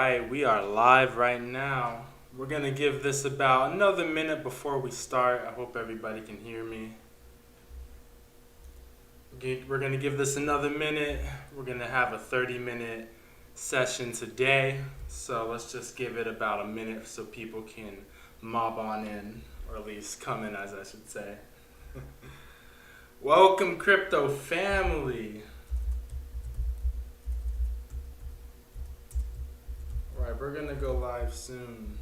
right, we are live right now. We're gonna give this about another minute before we start. I hope everybody can hear me. We're gonna give this another minute. We're gonna have a 30-minute session today. So let's just give it about a minute so people can mob on in, or at least come in, as I should say. Welcome, crypto family. Alright, we're gonna go live soon.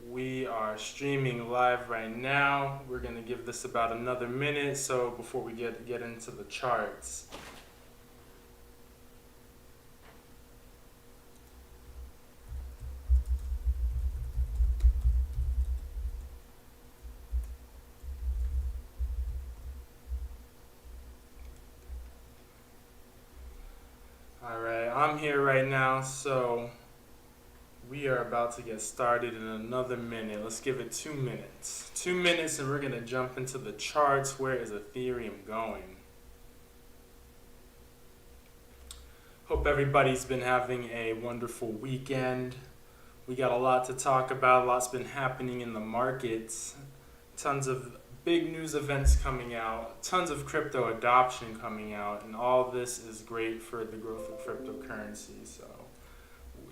We are streaming live right now. We're gonna give this about another minute so before we get into the charts. Alright, I'm here right now, so we are about to get started in another minute. Let's give it 2 minutes. 2 minutes and we're going to jump into the charts. Where is Ethereum going? Hope everybody's been having a wonderful weekend. We got a lot to talk about. A lot's been happening in the markets. Tons of big news events coming out. Tons of crypto adoption coming out. And all this is great for the growth of cryptocurrency. So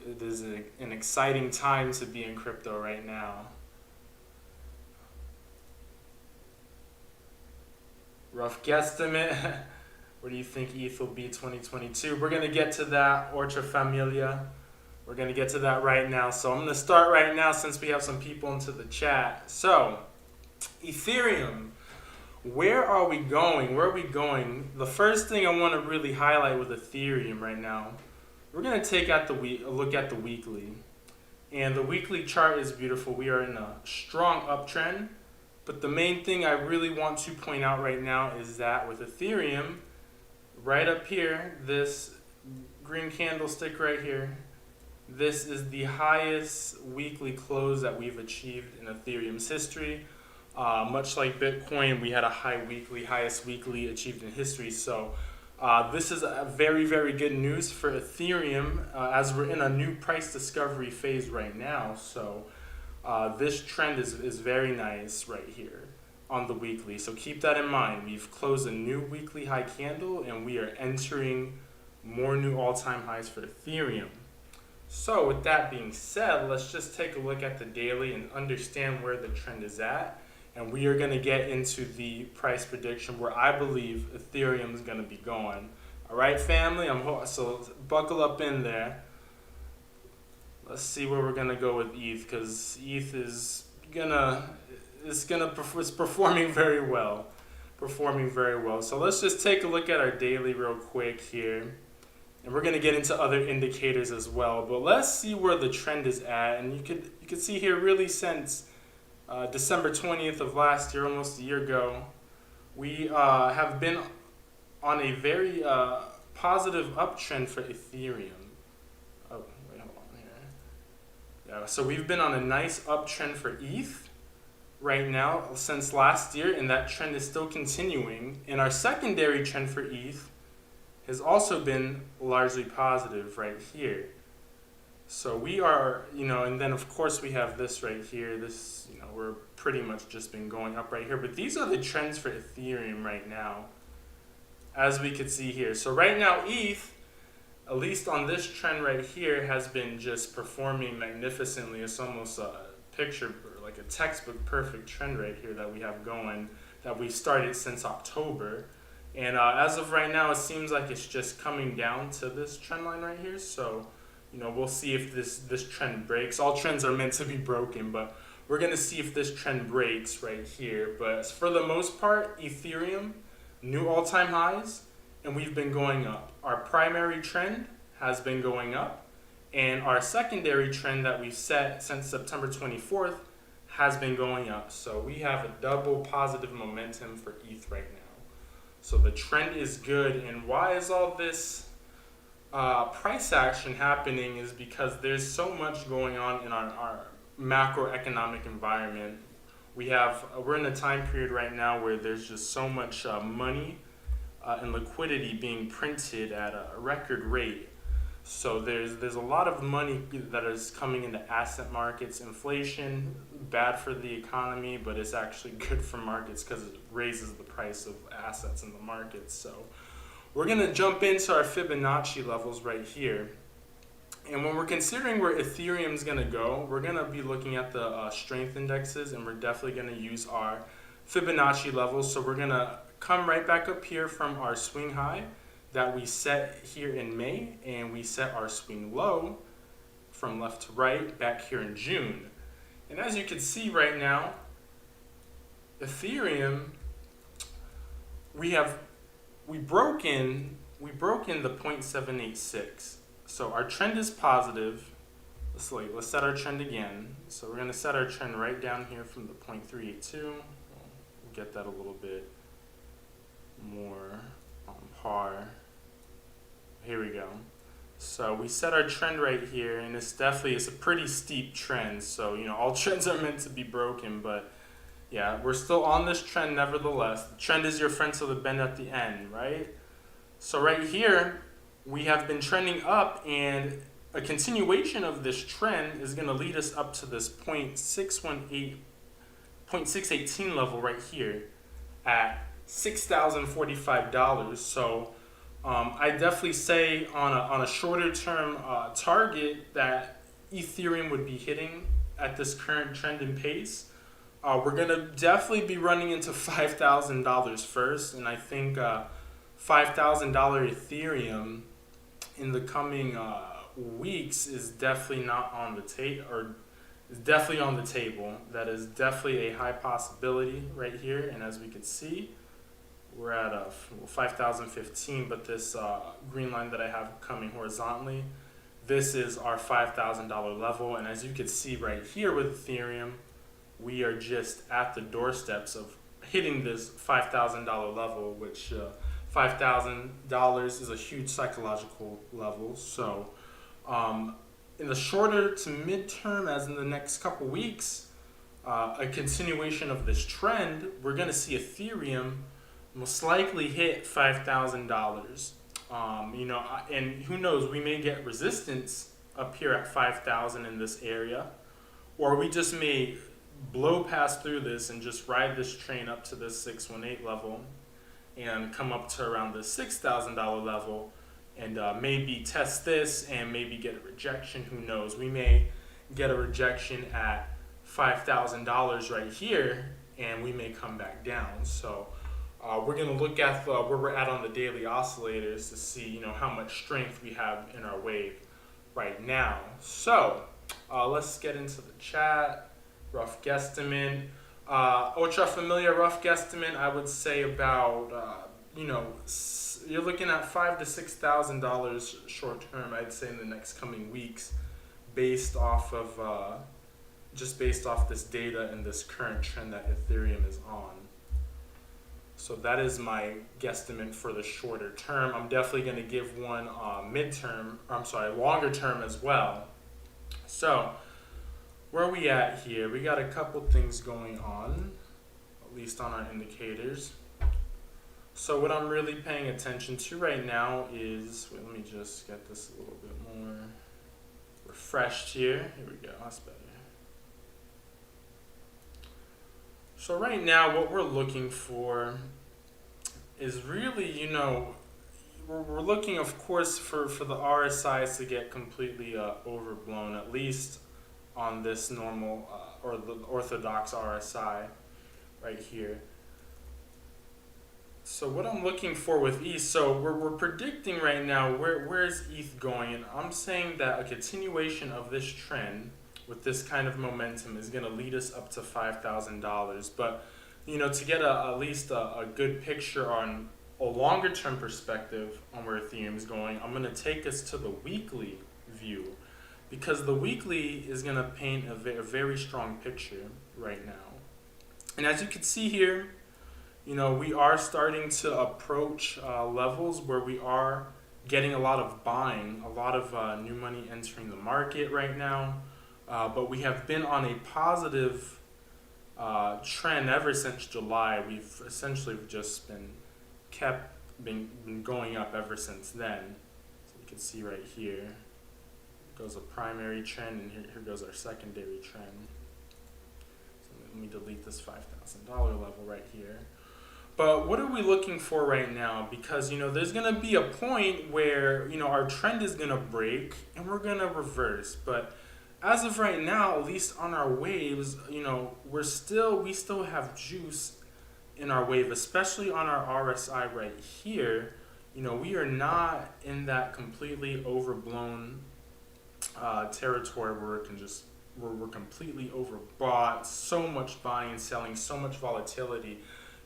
it is an exciting time to be in crypto right now. Rough guesstimate. Where do you think ETH will be 2022? We're going to get to that, Orcha Familia. We're going to get to that right now. So I'm going to start right now since we have some people into the chat. So, Ethereum. Where are we going? Where are we going? The first thing I want to really highlight with Ethereum right now, we're going to take out a look at the weekly. And the weekly chart is beautiful. We are in a strong uptrend. But the main thing I really want to point out right now is that with Ethereum, right up here, this green candlestick right here, this is the highest weekly close that we've achieved in Ethereum's history. Much like Bitcoin, we had a highest weekly achieved in history. So this is a very, very good news for Ethereum as we're in a new price discovery phase right now. So this trend is very nice right here on the weekly. So keep that in mind. We've closed a new weekly high candle and we are entering more new all-time highs for Ethereum. So with that being said, let's just take a look at the daily and understand where the trend is at. And we are going to get into the price prediction where I believe Ethereum is going to be going. All right, family? So buckle up in there. Let's see where we're going to go with ETH, because ETH is performing very well. So let's just take a look at our daily real quick here. And we're going to get into other indicators as well. But let's see where the trend is at. And you could see here really since December 20th of last year, almost a year ago, we have been on a very positive uptrend for Ethereum. Oh, wait, hold on here. Yeah, so we've been on a nice uptrend for ETH right now since last year, and that trend is still continuing. And our secondary trend for ETH has also been largely positive right here. So we are, and then of course we have this right here. This, we're pretty much just been going up right here. But these are the trends for Ethereum right now, as we could see here. So right now ETH, at least on this trend right here, has been just performing magnificently. It's almost a picture, like a textbook perfect trend right here that we have going, that we started since October. And as of right now, it seems like it's just coming down to this trend line right here. So, we'll see if this trend breaks. All trends are meant to be broken, but we're going to see if this trend breaks right here. But for the most part, Ethereum, new all-time highs, and we've been going up. Our primary trend has been going up, and our secondary trend that we've set since September 24th has been going up. So we have a double positive momentum for ETH right now. So the trend is good. And why is all this price action happening is because there's so much going on in our macroeconomic environment. We're in a time period right now where there's just so much money and liquidity being printed at a record rate. So there's a lot of money that is coming into asset markets. Inflation, bad for the economy, but it's actually good for markets because it raises the price of assets in the markets. So we're going to jump into our Fibonacci levels right here. And when we're considering where Ethereum is going to go, we're going to be looking at the strength indexes, and we're definitely going to use our Fibonacci levels. So we're going to come right back up here from our swing high that we set here in May, and we set our swing low from left to right back here in June. And as you can see right now, Ethereum, we broke in the 0.786. So our trend is positive. Let's set our trend again. So we're going to set our trend right down here from the 0.382. We'll get that a little bit more on par. Here we go. So we set our trend right here, and it's a pretty steep trend. So, all trends are meant to be broken, but yeah, we're still on this trend nevertheless. The trend is your friend till the bend at the end, right? So right here, we have been trending up, and a continuation of this trend is going to lead us up to this 0.618 level right here at $6,045. So I definitely say on a shorter term target that Ethereum would be hitting at this current trend and pace. We're going to definitely be running into $5,000 first, and I think $5,000 Ethereum in the coming weeks is definitely not on the table, or is definitely on the table. That is definitely a high possibility right here, and as we can see, we're at 5,015, but this green line that I have coming horizontally, this is our $5,000 level, and as you can see right here with Ethereum, we are just at the doorsteps of hitting this $5,000 level, which $5,000 is a huge psychological level. So in the shorter to midterm, as in the next couple weeks, a continuation of this trend, we're going to see Ethereum most likely hit $5,000. And who knows, we may get resistance up here at 5,000 in this area, or we just may blow past through this and just ride this train up to this 618 level and come up to around the $6,000 level, and maybe test this and maybe get a rejection. Who knows? We may get a rejection at $5,000 right here, and we may come back down. So we're going to look at where we're at on the daily oscillators to see how much strength we have in our wave right now. So let's get into the chat. Rough guesstimate. Ultra familiar rough guesstimate, I would say about you're looking at $5,000 to $6,000 short term, I'd say, in the next coming weeks, based off of based off this data and this current trend that Ethereum is on. So that is my guesstimate for the shorter term. I'm definitely going to give one longer term as well. So where are we at here? We got a couple things going on, at least on our indicators. So what I'm really paying attention to right now is, let me just get this a little bit more refreshed here. Here we go, that's better. So right now what we're looking for is really, we're looking, of course, for the RSIs to get completely overblown, at least on this normal or the orthodox RSI right here. So what I'm looking for with ETH, so we're predicting right now where's ETH going, and I'm saying that a continuation of this trend with this kind of momentum is going to lead us up to $5,000. But to get at least a good picture on a longer term perspective on where Ethereum is going, I'm going to take us to the weekly view, because the weekly is going to paint a very strong picture right now. And as you can see here, we are starting to approach levels where we are getting a lot of buying, a lot of new money entering the market right now. But we have been on a positive trend ever since July. We've essentially just been going up ever since then. So you can see right here goes a primary trend, and here goes our secondary trend. So let me delete this $5,000 level right here. But what are we looking for right now? Because, there's going to be a point where, our trend is going to break and we're going to reverse. But as of right now, at least on our waves, we still have juice in our wave, especially on our RSI right here. We are not in that completely overblown territory where we're completely overbought, so much buying and selling, so much volatility.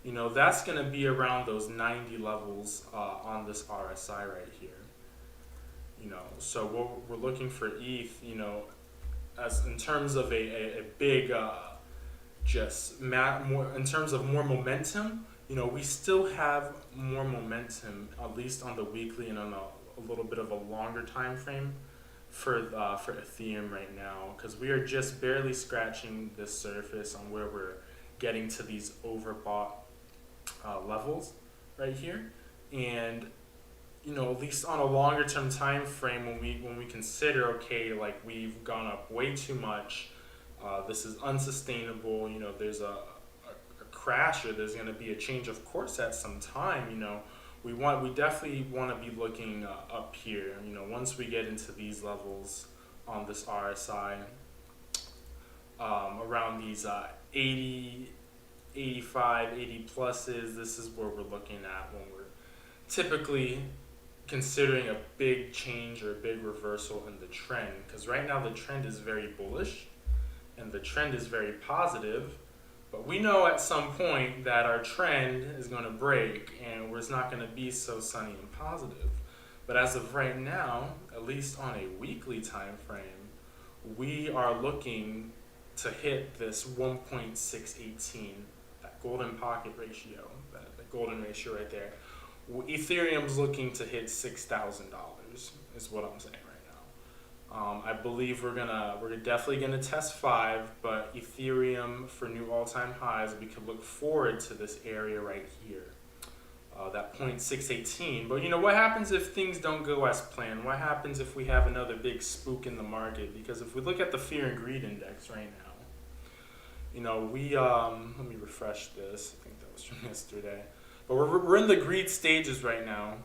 That's going to be around those 90 levels on this RSI right here. So what we're looking for ETH, as in terms of a big, more in terms of more momentum, we still have more momentum, at least on the weekly and on a little bit of a longer time frame for Ethereum right now, because we are just barely scratching the surface on where we're getting to these overbought levels right here. And at least on a longer term time frame, when we consider, okay, like we've gone up way too much, this is unsustainable, there's a crash, or there's going to be a change of course at some time, we definitely want to be looking up here. Once we get into these levels on this RSI, around these 80, 85, 80 pluses, this is where we're looking at when we're typically considering a big change or a big reversal in the trend. Because right now the trend is very bullish and the trend is very positive, but we know at some point that our trend is going to break and it's not going to be so sunny and positive. But as of right now, at least on a weekly time frame, we are looking to hit this 1.618, that golden pocket ratio, that golden ratio right there. Ethereum's looking to hit $6,000 is what I'm saying right now. I believe we're definitely gonna test 5, but Ethereum for new all-time highs, we could look forward to this area right here, that 0.618. But what happens if things don't go as planned? What happens if we have another big spook in the market? Because if we look at the fear and greed index right now, we let me refresh this. I think that was from yesterday. But we're in the greed stages right now.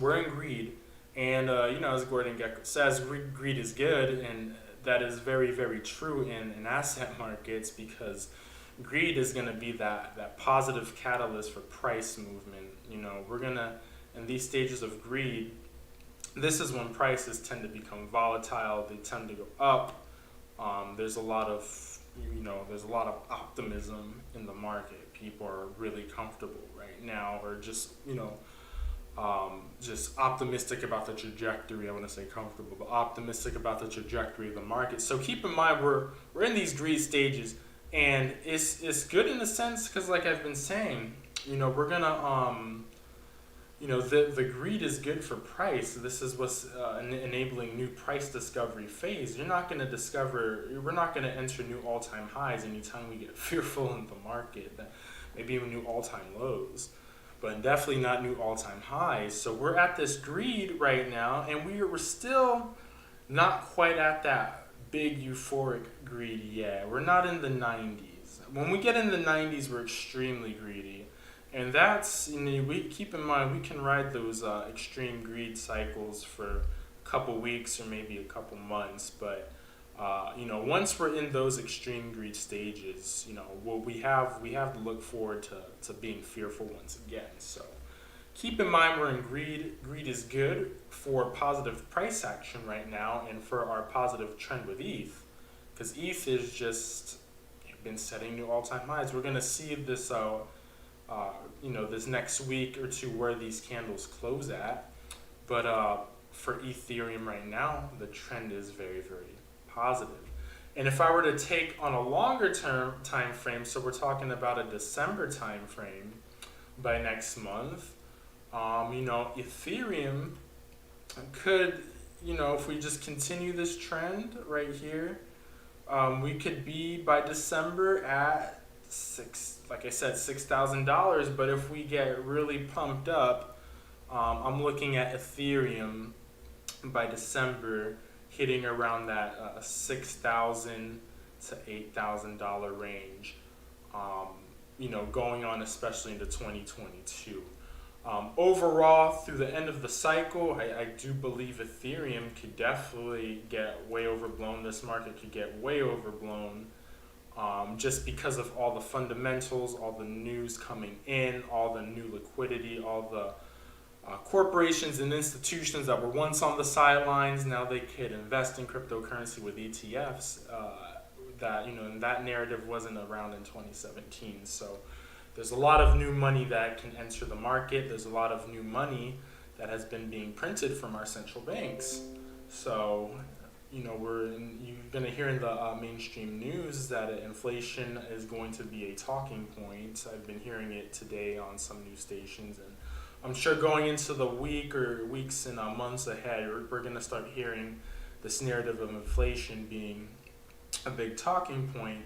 We're in greed, and as Gordon Gekko says, greed is good, and that is very, very true in asset markets, because greed is going to be that positive catalyst for price movement. We're gonna, in these stages of greed, this is when prices tend to become volatile. They tend to go up. There's a lot of optimism in the market. People are really comfortable right now, or just optimistic about the trajectory. I want to say comfortable, but optimistic about the trajectory of the market. So keep in mind, we're in these greed stages, and it's good in a sense, because like I've been saying, we're gonna the greed is good for price. This is what's enabling new price discovery phase. We're not going to enter new all-time highs anytime we get fearful in the market, that maybe even new all-time lows, but definitely not new all-time highs. So we're at this greed right now, and we're still not quite at that big euphoric greed yet. We're not in the 90s. When we get in the 90s, we're extremely greedy. And that's, we keep in mind, we can ride those extreme greed cycles for a couple weeks or maybe a couple months. But, once we're in those extreme greed stages, we have to look forward to being fearful once again. So keep in mind, we're in greed. Greed is good for positive price action right now and for our positive trend with ETH. Because ETH is just been setting new all-time highs. We're going to see this this next week or two where these candles close at. But for Ethereum right now, the trend is very, very positive. And if I were to take on a longer term time frame, so we're talking about a December time frame by next month, Ethereum could, if we just continue this trend right here, we could be by December at like I said, $6,000. But if we get really pumped up, I'm looking at Ethereum by December hitting around that $6,000 to $8,000 range. Going on especially into 2022. Overall, through the end of the cycle, I do believe Ethereum could definitely get way overblown. This market could get way overblown, just because of all the fundamentals, all the news coming in, all the new liquidity, all the corporations and institutions that were once on the sidelines. Now they could invest in cryptocurrency with ETFs. And that narrative wasn't around in 2017. So there's a lot of new money that can enter the market. There's a lot of new money that has been being printed from our central banks. So, you're going to hear in the mainstream news that inflation is going to be a talking point. I've been hearing it today on some news stations, and I'm sure going into the weeks and months ahead, we're going to start hearing this narrative of inflation being a big talking point.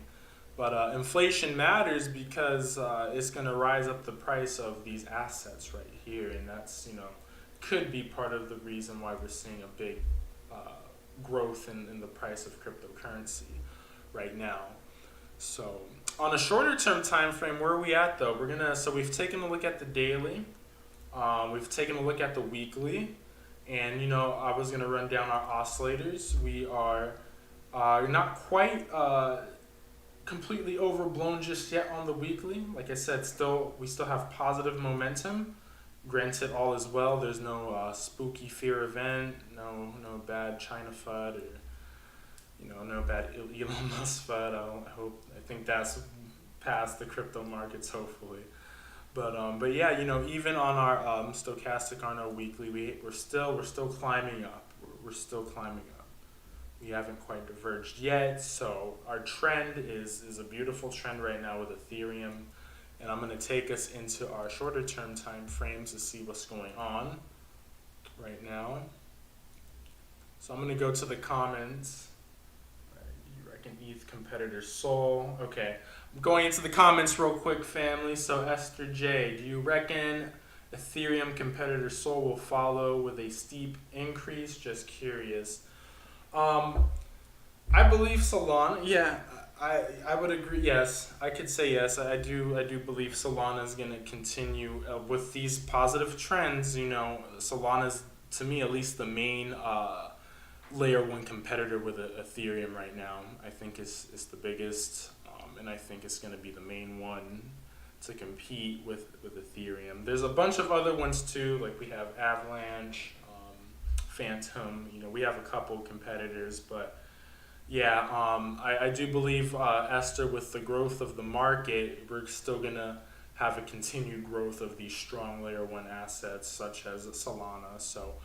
But inflation matters because it's going to rise up the price of these assets right here, and that's could be part of the reason why we're seeing a big growth in the price of cryptocurrency right now. So on a shorter term time frame, where are we at though? We've taken a look at the daily, we've taken a look at the weekly, and I was gonna run down our oscillators. We are not quite completely overblown just yet on the weekly. Like I said, we still have positive momentum. Granted, all is well. There's no spooky fear event, no bad China FUD, or no bad Elon Musk FUD. I think that's past the crypto markets, hopefully. But yeah, even on our stochastic on our weekly, we're still climbing up. We're still climbing up. We haven't quite diverged yet. So our trend is a beautiful trend right now with Ethereum. And I'm going to take us into our shorter term time frames to see what's going on right now. So I'm going to go to the comments. You reckon ETH competitor Sol? Okay. I'm going into the comments real quick, family. So Esther J, do you reckon Ethereum competitor Sol will follow with a steep increase? Just curious. I believe Solana. Yeah. I would agree. Yes, I could say yes. I do believe Solana is going to continue with these positive trends. Solana is, to me at least, the main layer one competitor with Ethereum right now. I think is the biggest, and I think it's going to be the main one to compete with Ethereum. There's a bunch of other ones too. Like we have Avalanche, Phantom. We have a couple competitors, but. Yeah, I do believe, Esther, with the growth of the market, we're still going to have a continued growth of these strong layer one assets such as Solana. So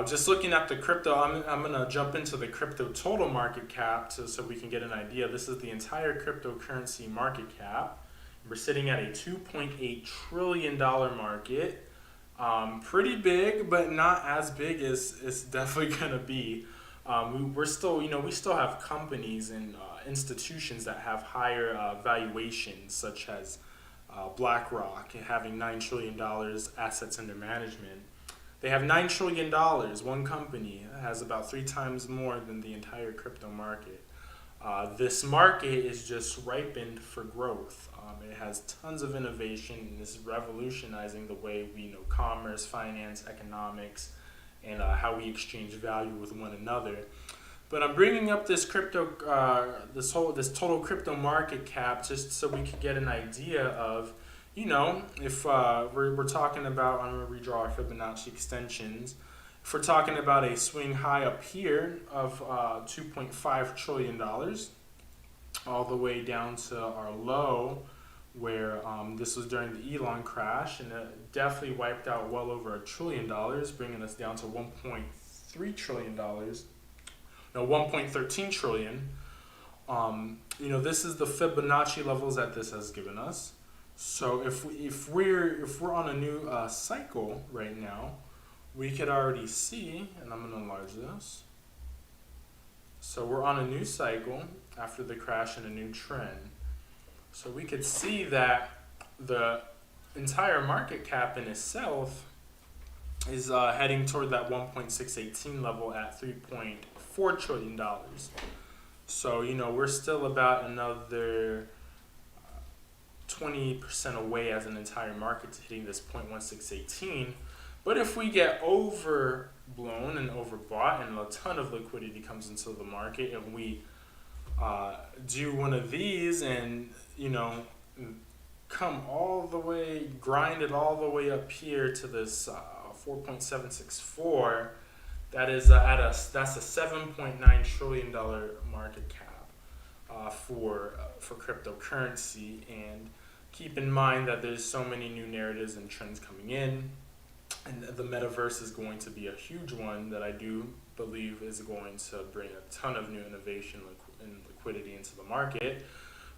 just looking at the crypto, I'm going to jump into the crypto total market cap so we can get an idea. This is the entire cryptocurrency market cap. We're sitting at a $2.8 trillion market. Pretty big, but not as big as it's definitely going to be. We still have companies and institutions that have higher valuations, such as BlackRock having $9 trillion assets under management. They have $9 trillion. One company has about 3 times more than the entire crypto market. This market is just ripened for growth. It has tons of innovation and is revolutionizing the way we know commerce, finance, economics, and how we exchange value with one another. But I'm bringing up this this total crypto market cap just so we could get an idea of, if we're talking about, I'm going to redraw our Fibonacci extensions. If we're talking about a swing high up here of $2.5 trillion, all the way down to our low, where this was during the Elon crash, and it definitely wiped out well over $1 trillion, bringing us down to $1.3 trillion. No, 1.13 trillion. This is the Fibonacci levels that this has given us. So if we're on a new cycle right now, we could already see, and I'm going to enlarge this. So we're on a new cycle after the crash and a new trend. So we could see that the entire market cap in itself is heading toward that 1.618 level at $3.4 trillion. So, we're still about another 20% away as an entire market to hitting this 0.1618. But if we get overblown and overbought and a ton of liquidity comes into the market and we do one of these and, come all the way, grind it all the way up here to this 4.764, that's a $7.9 trillion market cap for cryptocurrency. And keep in mind that there's so many new narratives and trends coming in, and the metaverse is going to be a huge one that I do believe is going to bring a ton of new innovation and liquidity into the market.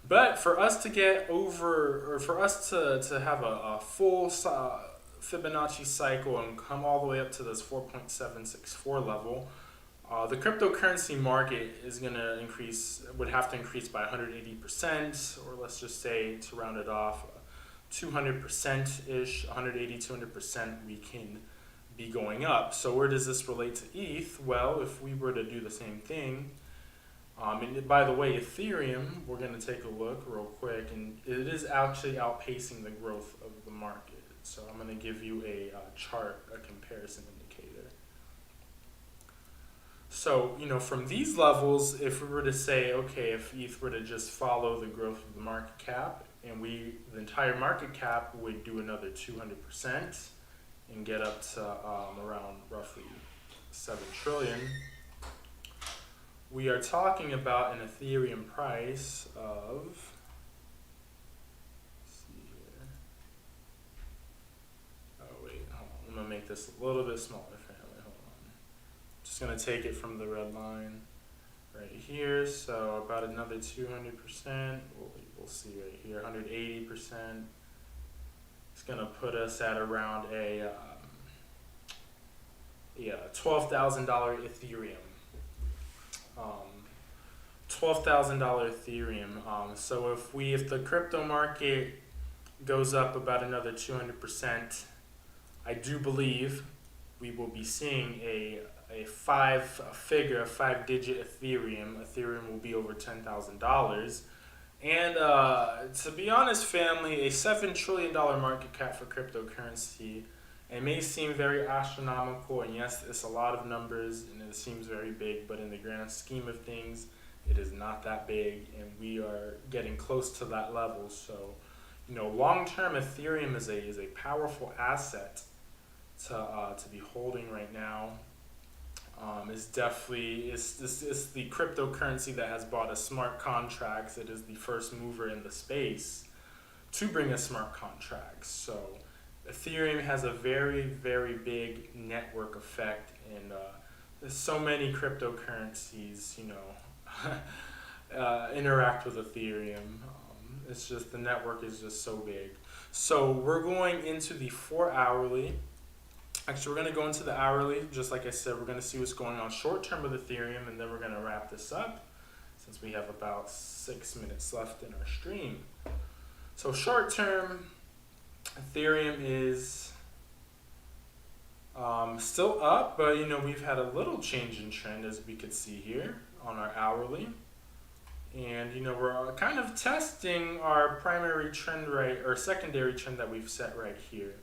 But for us to get over, or for us to have a full Fibonacci cycle and come all the way up to this 4.764 level, the cryptocurrency market is going to would have to increase by 180%, or let's just say, to round it off, 200%-ish, 180, 200%, we can be going up. So where does this relate to ETH? Well, if we were to do the same thing, and by the way, Ethereum, we're going to take a look real quick, and it is actually outpacing the growth of the market. So I'm going to give you a chart, a comparison indicator. So, from these levels, if we were to say, okay, if ETH were to just follow the growth of the market cap, and the entire market cap would do another 200% and get up to around roughly 7 trillion, we are talking about an Ethereum price of, let's see here. Oh wait, hold on. I'm gonna make this a little bit smaller, family. Hold on. Just gonna take it from the red line right here. So about another 200%. We'll see right here, 180%. It's gonna put us at around a $12,000 Ethereum. $12,000 Ethereum. So if the crypto market goes up about another 200%, I do believe we will be seeing a five-digit Ethereum. Ethereum will be over $10,000. And to be honest, family, a $7 trillion market cap for cryptocurrency, it may seem very astronomical, and yes, it's a lot of numbers, and it seems very big, but in the grand scheme of things, it is not that big, and we are getting close to that level. So, long-term Ethereum is a powerful asset to be holding right now. It's definitely it's the cryptocurrency that has bought us smart contracts. It is the first mover in the space to bring us smart contracts. So Ethereum has a very, very big network effect, and there's so many cryptocurrencies, interact with Ethereum. It's just the network is just so big. So we're going into the 4-hourly. Actually, we're going to go into the hourly. Just like I said, we're going to see what's going on short term with Ethereum, and then we're going to wrap this up since we have about 6 minutes left in our stream. So short term, Ethereum is still up, but we've had a little change in trend, as we could see here on our hourly. And we're kind of testing our primary trend or secondary trend that we've set right here.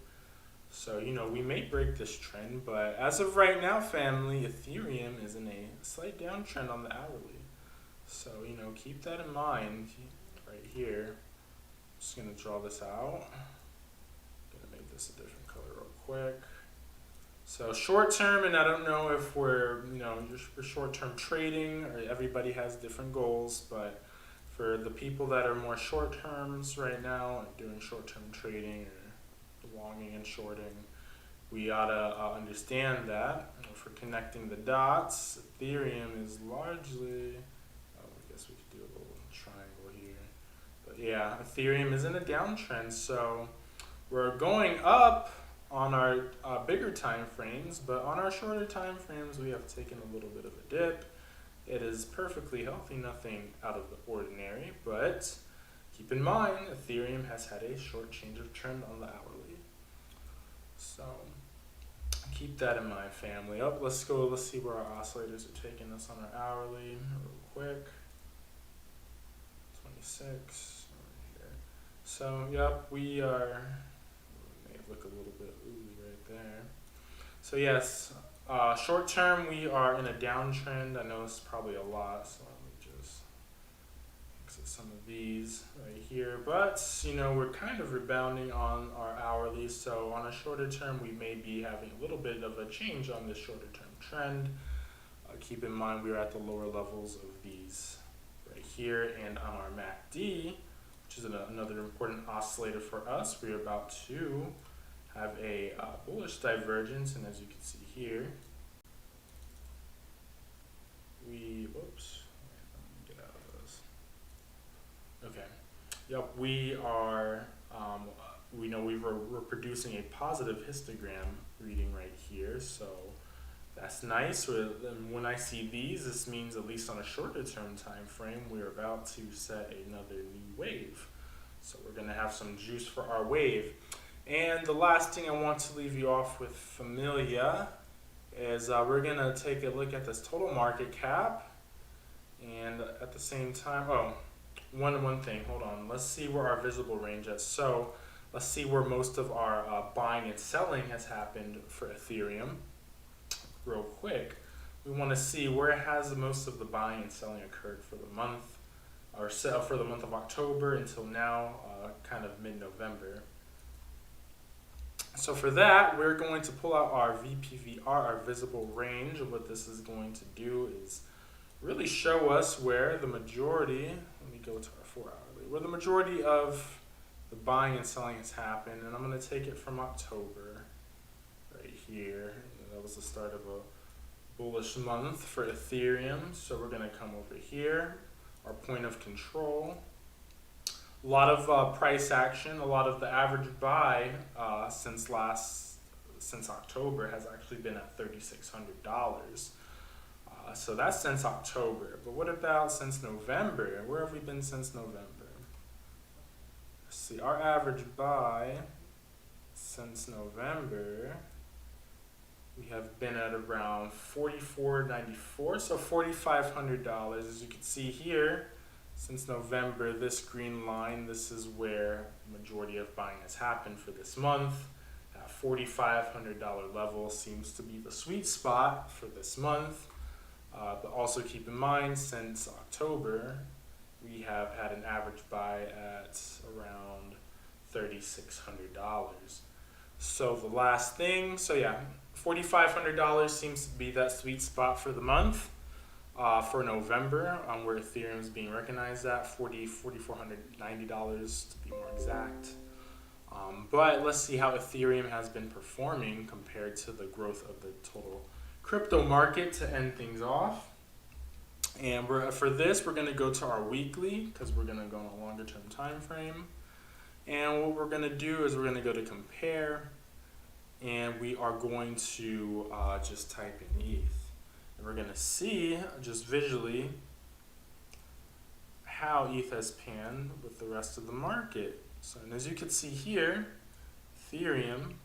So, we may break this trend, but as of right now, family, Ethereum is in a slight downtrend on the hourly. So, keep that in mind right here. Just going to draw this out. Going to make this a different color real quick. So, short term, and I don't know if we're, for short term trading, or everybody has different goals, but for the people that are more short terms right now, doing short term trading or longing and shorting, we ought to understand that for connecting the dots, Ethereum is largely, I guess we could do a little triangle here, but yeah, Ethereum is in a downtrend, so we're going up on our bigger time frames, but on our shorter time frames, we have taken a little bit of a dip. It is perfectly healthy, nothing out of the ordinary, but keep in mind, Ethereum has had a short change of trend on the hourly. So keep that in mind, family. Up, let's see where our oscillators are taking us on our hourly real quick. 26 over here. So, yep, we may look a little bit ooey right there. So yes, short term we are in a downtrend. I know it's probably a lot, so let me just exit some of these right here. But you know, we're kind of rebounding on our hourly. So on a shorter term, we may be having a little bit of a change on this shorter term trend. Keep in mind we are at the lower levels of these right here, and on our MACD, which is another important oscillator for us, we're about to have a bullish divergence, and as you can see here, let me get out of this. Okay, yep, we are, we know we're producing a positive histogram reading right here, so that's nice. When I see these, this means at least on a shorter term time frame, we're about to set another new wave. So we're gonna have some juice for our wave. And the last thing I want to leave you off with, familia, is we're gonna take a look at this total market cap, and at the same time, one thing, hold on, let's see where our visible range is. So let's see where most of our buying and selling has happened for Ethereum. Real quick, we want to see where has most of the buying and selling occurred for the month, or for the month of October until now, kind of mid-November. So for that, we're going to pull out our VPVR, our visible range. What this is going to do is really show us where the majority, let me go to our 4 hourly, where the majority of the buying and selling has happened. And I'm going to take it from October right here. That was the start of a bullish month for Ethereum. So we're going to come over here, our point of control. A lot of price action, a lot of the average buy since October has actually been at $3,600. So that's since October. But what about since November? Where have we been since November? Let's see, our average buy since November, we have been at around $44.94, so $4,500. As you can see here, since November, this green line, this is where the majority of buying has happened for this month. That $4,500 level seems to be the sweet spot for this month. But also keep in mind, since October, we have had an average buy at around $3,600. So the last thing, so yeah, $4,500 seems to be that sweet spot for the month. For November, where Ethereum is being recognized at $4,490 to be more exact. But let's see how Ethereum has been performing compared to the growth of the total crypto market to end things off. And for this, we're going to go to our weekly because we're going to go on a longer term time frame. And what we're going to do is we're going to go to compare, and we are going to just type in ETH. And we're going to see just visually how ETH has panned with the rest of the market. So, and as you can see here, Ethereum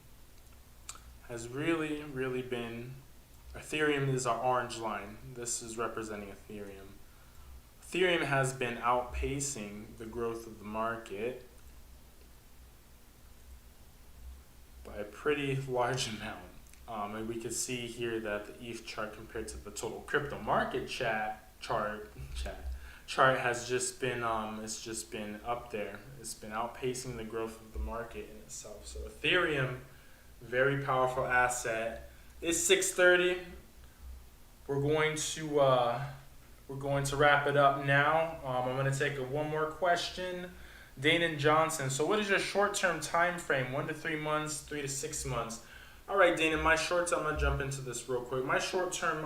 has really been, Ethereum is our orange line. This is representing Ethereum. Ethereum has been outpacing the growth of the market by a pretty large amount. And we can see here that the ETH chart compared to the total crypto market chart has just been it's just been up there. It's been outpacing the growth of the market in itself. So Ethereum, very powerful asset. It's 6:30. We're going to wrap it up now. I'm going to take one more question. Dana Johnson. So what is your short-term time frame? 1 to 3 months, 3 to 6 months. All right, Dana, I'm going to jump into this real quick. My short-term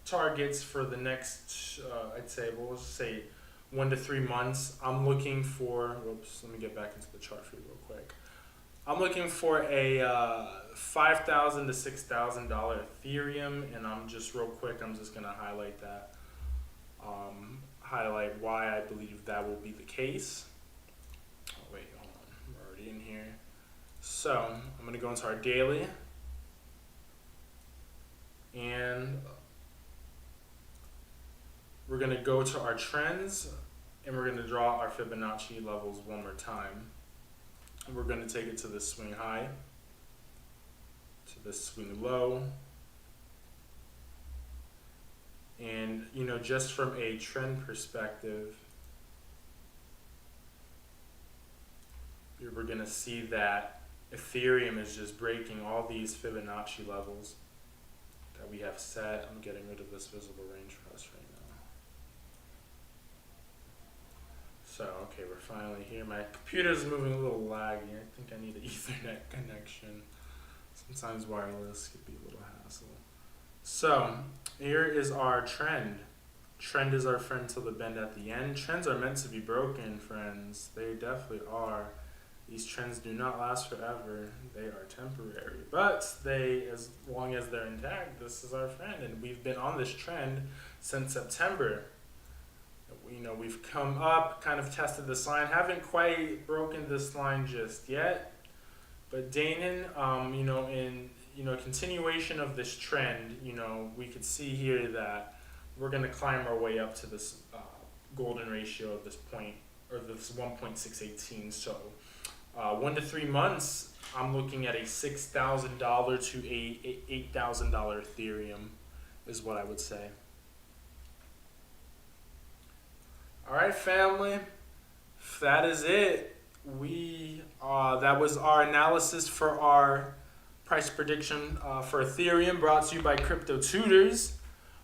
targets for the next, I'd say, we'll say 1 to 3 months, I'm looking for, let me get back into the chart for you real quick. I'm looking for a $5,000 to $6,000 Ethereum, and I'm just real quick. I'm just gonna highlight that. Highlight why I believe that will be the case. Oh wait, hold on. I'm already in here. So I'm gonna go into our daily, and we're gonna go to our trends, and we're gonna draw our Fibonacci levels one more time. And we're gonna take it to the swing high, to the swing low. And, just from a trend perspective, we're going to see that Ethereum is just breaking all these Fibonacci levels that we have set. I'm getting rid of this visible range for us right now. So, okay, we're finally here. My computer's moving a little laggy. I think I need an Ethernet connection. Sometimes wireless could be a little hassle. So, here is our trend. Trend is our friend till the bend at the end. Trends are meant to be broken, friends. They definitely are. These trends do not last forever. They are temporary. But as long as they're intact, this is our friend. And we've been on this trend since September. We've come up, kind of tested this line. Haven't quite broken this line just yet. But Danon, in continuation of this trend, we could see here that we're going to climb our way up to this golden ratio of this point, or this 1.618. So 1 to 3 months, I'm looking at a $6,000 to a $8,000 Ethereum is what I would say. All right, family, that is it. That was our analysis for our price prediction for Ethereum, brought to you by Crypto Tutors.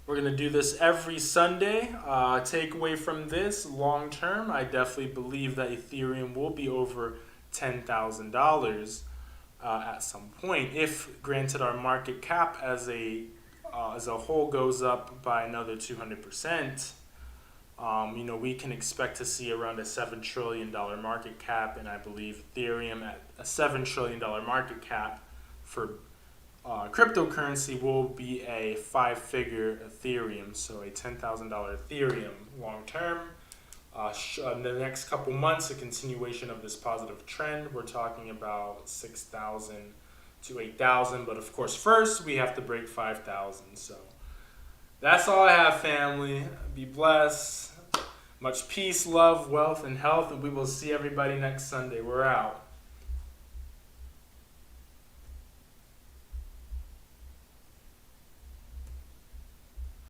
We're going to do this every Sunday. Takeaway from this, long term, I definitely believe that Ethereum will be over $10,000 at some point, if granted our market cap as a whole goes up by another 200%. We can expect to see around a $7 trillion market cap, and I believe Ethereum at a $7 trillion market cap for cryptocurrency will be a 5-figure Ethereum, so a $10,000 Ethereum long term. In the next couple months, a continuation of this positive trend. We're talking about 6,000 to 8,000, but of course, first we have to break 5,000. So that's all I have, family. Be blessed. Much peace, love, wealth, and health, and we will see everybody next Sunday. We're out.